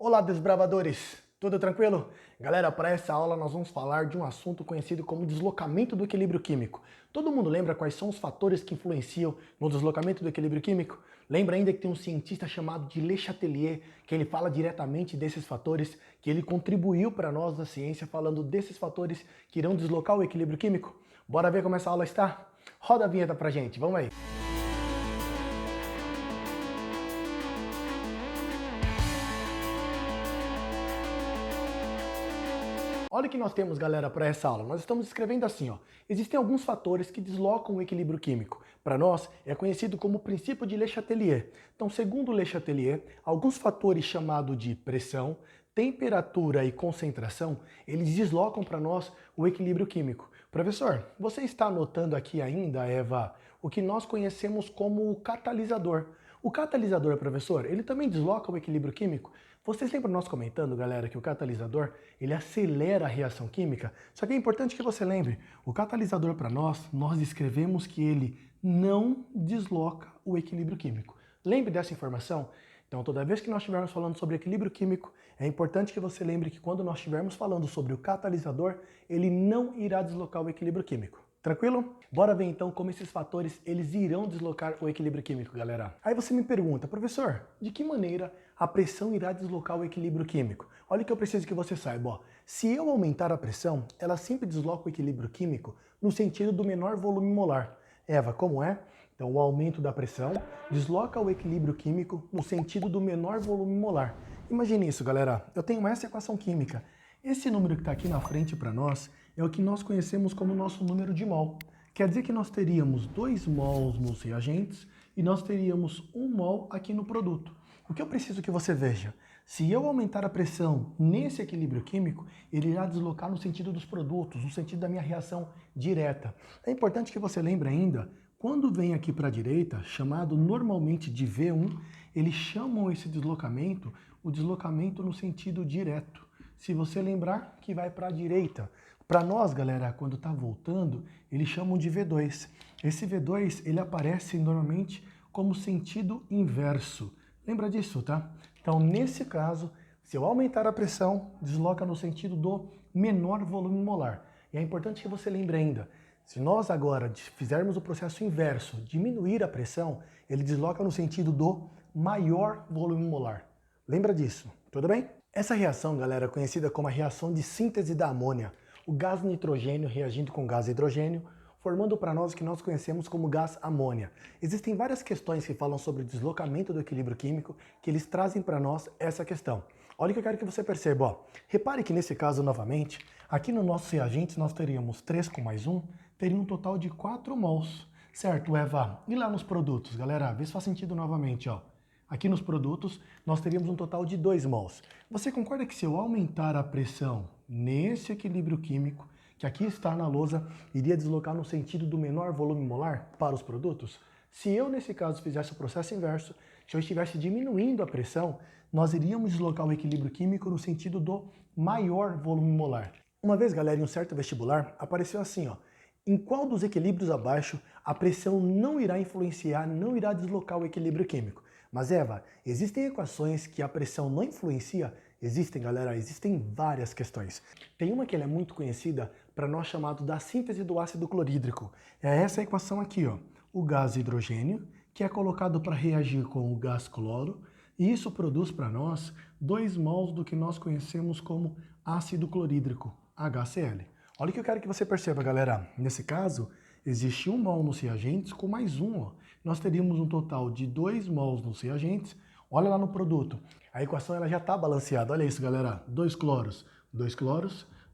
Olá, desbravadores! Tudo tranquilo? Galera, para essa aula nós vamos falar de um assunto conhecido como deslocamento do equilíbrio químico. Todo mundo lembra quais são os fatores que influenciam no deslocamento do equilíbrio químico? Lembra ainda que tem um cientista chamado de Le Chatelier, que ele fala diretamente desses fatores, que ele contribuiu para nós da ciência falando desses fatores que irão deslocar o equilíbrio químico? Bora ver como essa aula está? Roda a vinheta pra gente, vamos aí! Olha o que nós temos, galera, para essa aula. Nós estamos escrevendo assim, ó. Existem alguns fatores que deslocam o equilíbrio químico. Para nós, é conhecido como o princípio de Le Chatelier. Então, segundo Le Chatelier, alguns fatores chamados de pressão, temperatura e concentração, eles deslocam para nós o equilíbrio químico. Professor, você está anotando aqui ainda, Eva, o que nós conhecemos como o catalisador. O catalisador, professor, ele também desloca o equilíbrio químico? Vocês lembram nós comentando, galera, que o catalisador, ele acelera a reação química? Só que é importante que você lembre, o catalisador para nós escrevemos que ele não desloca o equilíbrio químico. Lembre dessa informação? Então, toda vez que nós estivermos falando sobre equilíbrio químico, é importante que você lembre que quando nós estivermos falando sobre o catalisador, ele não irá deslocar o equilíbrio químico. Tranquilo? Bora ver então como esses fatores eles irão deslocar o equilíbrio químico, galera. Aí você me pergunta, professor, de que maneira a pressão irá deslocar o equilíbrio químico? Olha o que eu preciso que você saiba, ó. Se eu aumentar a pressão, ela sempre desloca o equilíbrio químico no sentido do menor volume molar. Eva, como é? Então o aumento da pressão desloca o equilíbrio químico no sentido do menor volume molar. Imagine isso, galera. Eu tenho essa equação química. Esse número que está aqui na frente para nós é o que nós conhecemos como nosso número de mol. Quer dizer que nós teríamos 2 mols nos reagentes e nós teríamos 1 mol aqui no produto. O que eu preciso que você veja? Se eu aumentar a pressão nesse equilíbrio químico, ele irá deslocar no sentido dos produtos, no sentido da minha reação direta. É importante que você lembre ainda, quando vem aqui para a direita, chamado normalmente de V1, eles chamam esse deslocamento, o deslocamento no sentido direto. Se você lembrar que vai para a direita. Para nós, galera, quando está voltando, eles chamam de V2. Esse V2, ele aparece normalmente como sentido inverso. Lembra disso, tá? Então, nesse caso, se eu aumentar a pressão, desloca no sentido do menor volume molar. E é importante que você lembre ainda, se nós agora fizermos o processo inverso, diminuir a pressão, ele desloca no sentido do maior volume molar. Lembra disso, tudo bem? Essa reação, galera, é conhecida como a reação de síntese da amônia. O gás nitrogênio reagindo com o gás hidrogênio, formando para nós o que nós conhecemos como gás amônia. Existem várias questões que falam sobre o deslocamento do equilíbrio químico, que eles trazem para nós essa questão. Olha o que eu quero que você perceba, ó. Repare que nesse caso, novamente, aqui no nosso reagente nós teríamos 3 com mais 1, teria um total de 4 mols. Certo, Eva? E lá nos produtos, galera? Vê se faz sentido novamente, ó. Aqui nos produtos, nós teríamos um total de 2 mols. Você concorda que se eu aumentar a pressão nesse equilíbrio químico, que aqui está na lousa, iria deslocar no sentido do menor volume molar para os produtos? Se eu, nesse caso, fizesse o processo inverso, se eu estivesse diminuindo a pressão, nós iríamos deslocar o equilíbrio químico no sentido do maior volume molar. Uma vez, galera, em um certo vestibular, apareceu assim, ó. Em qual dos equilíbrios abaixo a pressão não irá influenciar, não irá deslocar o equilíbrio químico? Mas Eva, existem equações que a pressão não influencia? Existem, galera, existem várias questões. Tem uma que ela é muito conhecida para nós chamado da síntese do ácido clorídrico. É essa equação aqui, ó. O gás hidrogênio, que é colocado para reagir com o gás cloro, e isso produz para nós 2 mols do que nós conhecemos como ácido clorídrico, HCl. Olha o que eu quero que você perceba, galera. Nesse caso, existe 1 mol nos reagentes com mais 1. Ó. Nós teríamos um total de 2 mols nos reagentes. Olha lá no produto. A equação ela já está balanceada. Olha isso, galera. 2 cloros,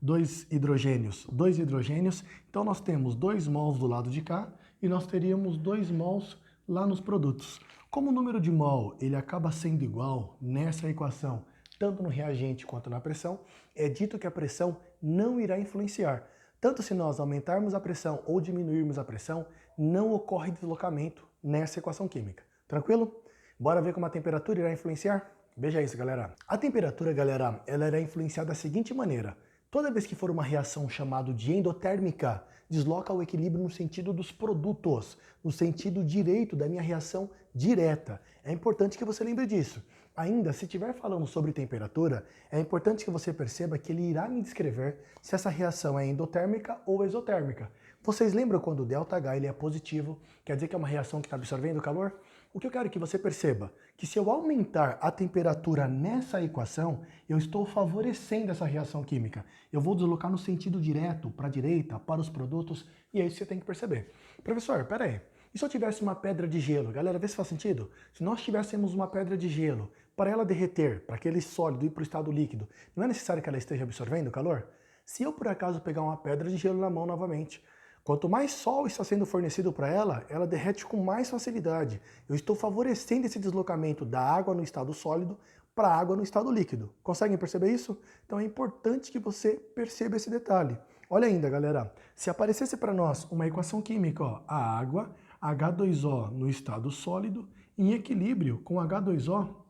2 hidrogênios, 2 hidrogênios. Então nós temos 2 mols do lado de cá e nós teríamos 2 mols lá nos produtos. Como o número de mol ele acaba sendo igual nessa equação, tanto no reagente quanto na pressão, é dito que a pressão não irá influenciar. Tanto se nós aumentarmos a pressão ou diminuirmos a pressão, não ocorre deslocamento nessa equação química. Tranquilo? Bora ver como a temperatura irá influenciar? Veja isso, galera. A temperatura, galera, ela irá influenciar da seguinte maneira. Toda vez que for uma reação chamada de endotérmica, desloca o equilíbrio no sentido dos produtos, no sentido direito da minha reação direta. É importante que você lembre disso. Ainda, se estiver falando sobre temperatura, é importante que você perceba que ele irá me descrever se essa reação é endotérmica ou exotérmica. Vocês lembram quando o ΔH ele é positivo, quer dizer que é uma reação que está absorvendo calor? O que eu quero que você perceba, que se eu aumentar a temperatura nessa equação, eu estou favorecendo essa reação química. Eu vou deslocar no sentido direto, para a direita, para os produtos, e é isso que você tem que perceber. Professor, peraí. E se eu tivesse uma pedra de gelo? Galera, vê se faz sentido? Se nós tivéssemos uma pedra de gelo, para ela derreter, para aquele sólido ir para o estado líquido, não é necessário que ela esteja absorvendo calor? Se eu, por acaso, pegar uma pedra de gelo na mão novamente, quanto mais sol está sendo fornecido para ela, ela derrete com mais facilidade. Eu estou favorecendo esse deslocamento da água no estado sólido para a água no estado líquido. Conseguem perceber isso? Então é importante que você perceba esse detalhe. Olha ainda, galera, se aparecesse para nós uma equação química, ó, a água, H2O no estado sólido, em equilíbrio com H2O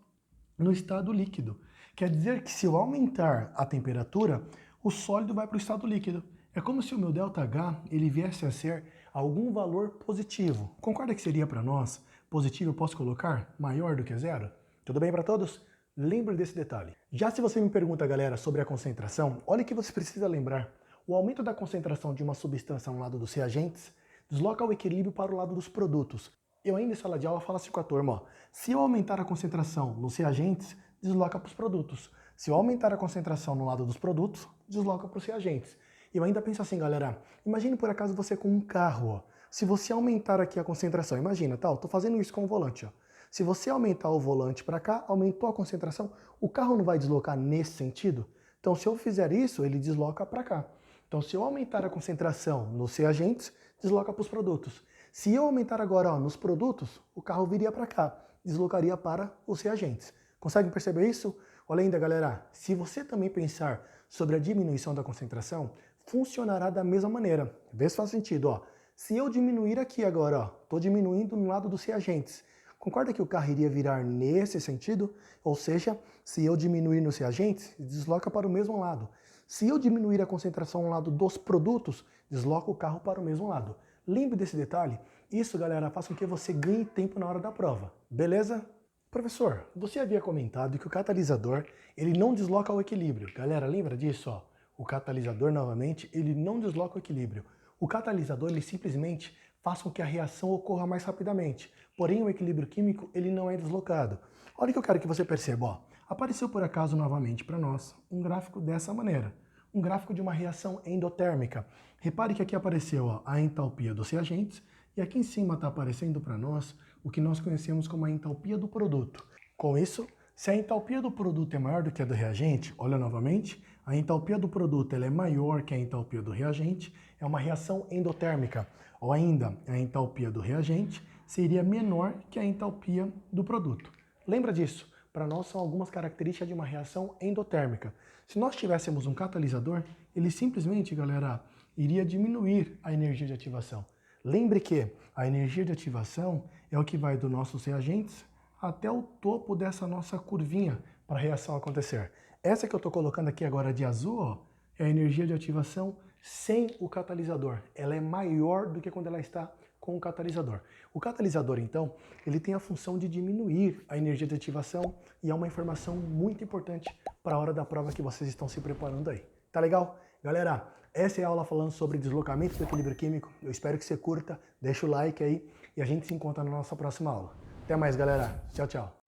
no estado líquido. Quer dizer que se eu aumentar a temperatura, o sólido vai para o estado líquido. É como se o meu ΔH ele viesse a ser algum valor positivo. Concorda que seria para nós positivo, eu posso colocar maior do que zero? Tudo bem para todos? Lembre desse detalhe. Já se você me pergunta, galera, sobre a concentração, olha que você precisa lembrar. O aumento da concentração de uma substância no lado dos reagentes desloca o equilíbrio para o lado dos produtos. Eu ainda em sala de aula falo assim com a turma, ó, se eu aumentar a concentração nos reagentes, desloca para os produtos. Se eu aumentar a concentração no lado dos produtos, desloca para os reagentes. Eu ainda penso assim, galera, imagine por acaso você com um carro, ó. Se você aumentar aqui a concentração, imagina, tá, eu tô fazendo isso com o volante, ó. Se você aumentar o volante para cá, aumentou a concentração, o carro não vai deslocar nesse sentido? Então, se eu fizer isso, ele desloca para cá. Então, se eu aumentar a concentração nos reagentes, desloca para os produtos. Se eu aumentar agora ó, nos produtos, o carro viria para cá, deslocaria para os reagentes. Conseguem perceber isso? Olha ainda, galera, se você também pensar sobre a diminuição da concentração, funcionará da mesma maneira. Vê se faz sentido, ó. Se eu diminuir aqui agora, ó, estou diminuindo no lado dos reagentes. Concorda que o carro iria virar nesse sentido? Ou seja, se eu diminuir nos reagentes, desloca para o mesmo lado. Se eu diminuir a concentração no lado dos produtos, desloca o carro para o mesmo lado. Lembre desse detalhe. Isso, galera, faz com que você ganhe tempo na hora da prova. Beleza? Professor, você havia comentado que o catalisador, ele não desloca o equilíbrio. Galera, lembra disso, ó? O catalisador, novamente, ele não desloca o equilíbrio. O catalisador, ele simplesmente faz com que a reação ocorra mais rapidamente. Porém, o equilíbrio químico, ele não é deslocado. Olha o que eu quero que você perceba, ó. Apareceu por acaso novamente para nós um gráfico dessa maneira. Um gráfico de uma reação endotérmica. Repare que aqui apareceu ó, a entalpia dos reagentes e aqui em cima está aparecendo para nós o que nós conhecemos como a entalpia do produto. Com isso, se a entalpia do produto é maior do que a do reagente, olha novamente, a entalpia do produto ela é maior que a entalpia do reagente, é uma reação endotérmica. Ou ainda, a entalpia do reagente seria menor que a entalpia do produto. Lembra disso? Para nós são algumas características de uma reação endotérmica. Se nós tivéssemos um catalisador, ele simplesmente, galera, iria diminuir a energia de ativação. Lembre que a energia de ativação é o que vai dos nossos reagentes até o topo dessa nossa curvinha para a reação acontecer. Essa que eu estou colocando aqui agora de azul, ó, é a energia de ativação sem o catalisador. Ela é maior do que quando ela está com o catalisador. O catalisador, então, ele tem a função de diminuir a energia de ativação e é uma informação muito importante para a hora da prova que vocês estão se preparando aí. Tá legal? Galera, essa é a aula falando sobre deslocamento do equilíbrio químico. Eu espero que você curta, deixa o like aí e a gente se encontra na nossa próxima aula. Até mais, galera. Tchau, tchau.